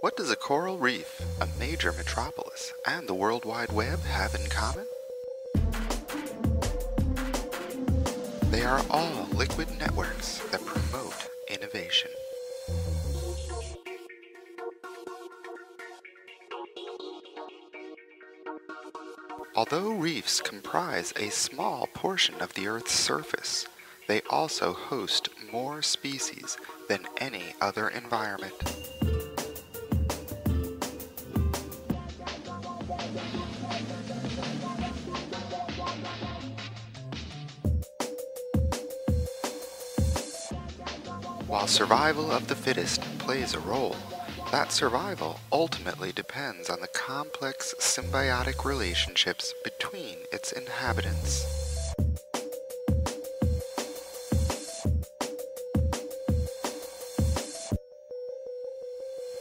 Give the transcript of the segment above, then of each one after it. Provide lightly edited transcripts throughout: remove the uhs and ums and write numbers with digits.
What does a coral reef, a major metropolis, and the World Wide Web have in common? They are all liquid networks that promote innovation. Although reefs comprise a small portion of the Earth's surface, they also host more species than any other environment. While survival of the fittest plays a role, that survival ultimately depends on the complex symbiotic relationships between its inhabitants.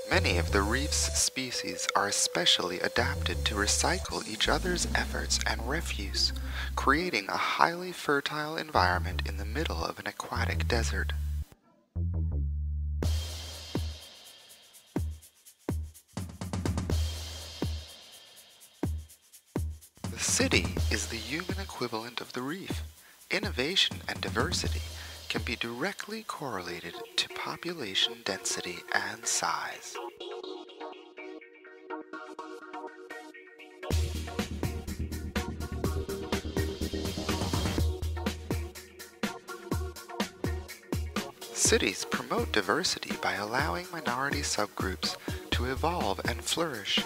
Many of the reef's species are especially adapted to recycle each other's efforts and refuse, creating a highly fertile environment in the middle of an aquatic desert. The city is the human equivalent of the reef. Innovation and diversity can be directly correlated to population density and size. Cities promote diversity by allowing minority subgroups to evolve and flourish.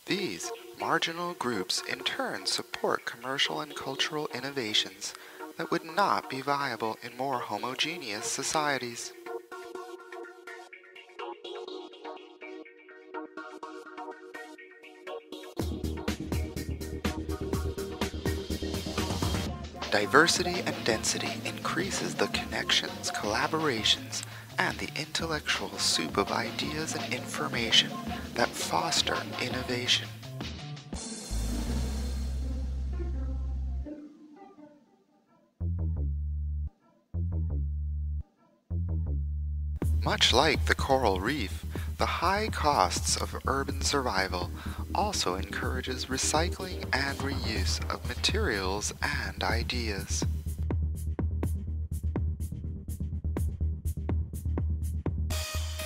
These marginal groups in turn support commercial and cultural innovations that would not be viable in more homogeneous societies. Diversity and density increases the connections, collaborations, and the intellectual soup of ideas and information that foster innovation. Much like the coral reef, the high costs of urban survival also encourages recycling and reuse of materials and ideas.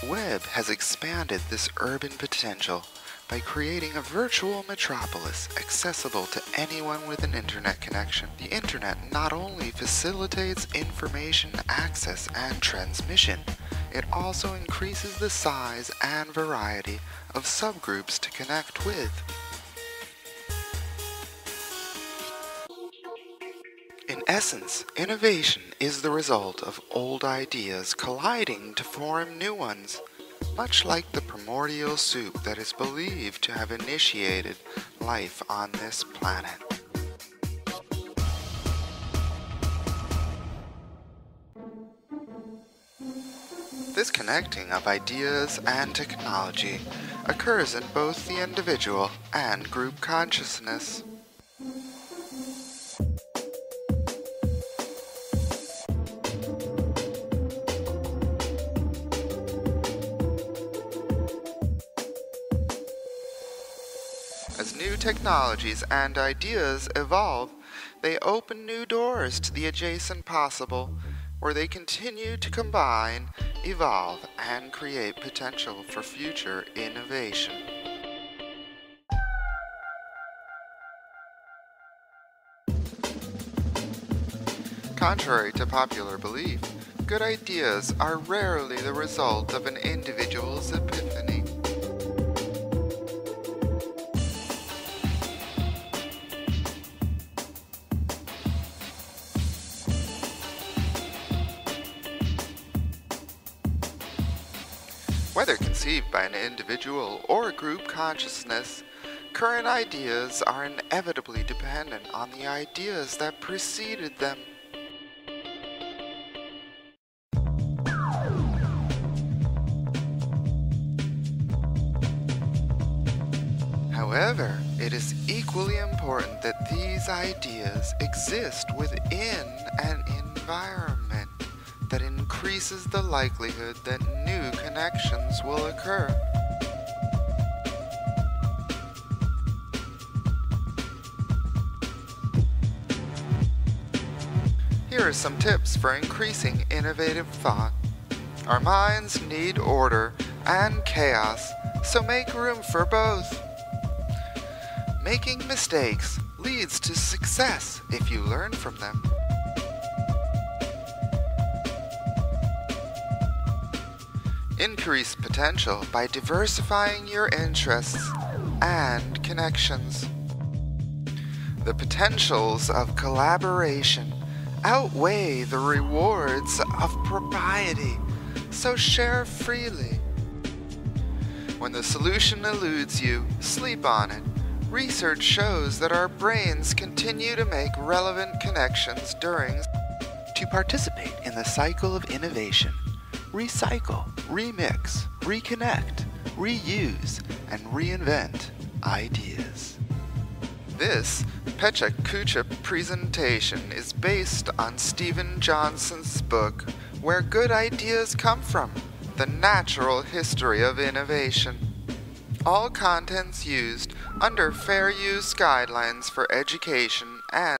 Web has expanded this urban potential by creating a virtual metropolis accessible to anyone with an internet connection. The internet not only facilitates information access and transmission, it also increases the size and variety of subgroups to connect with. In essence, innovation is the result of old ideas colliding to form new ones, much like the primordial soup that is believed to have initiated life on this planet. This connecting of ideas and technology occurs in both the individual and group consciousness. As new technologies and ideas evolve, they open new doors to the adjacent possible, where they continue to combine, evolve, and create potential for future innovation. Contrary to popular belief, good ideas are rarely the result of an individual's epiphany. Whether conceived by an individual or group consciousness, current ideas are inevitably dependent on the ideas that preceded them. However, it is equally important that these ideas exist within an environment that increases the likelihood that new connections will occur. Here are some tips for increasing innovative thought. Our minds need order and chaos, so make room for both. Making mistakes leads to success if you learn from them. Increase potential by diversifying your interests and connections. The potentials of collaboration outweigh the rewards of propriety, so share freely. When the solution eludes you, sleep on it. Research shows that our brains continue to make relevant connections during. To participate in the cycle of innovation, recycle, remix, reconnect, reuse, and reinvent ideas. This Pecha Kucha presentation is based on Steven Jonhnson's book, Where Good Ideas Come From, The Natural History of Innovation. All contents used under fair use guidelines for education and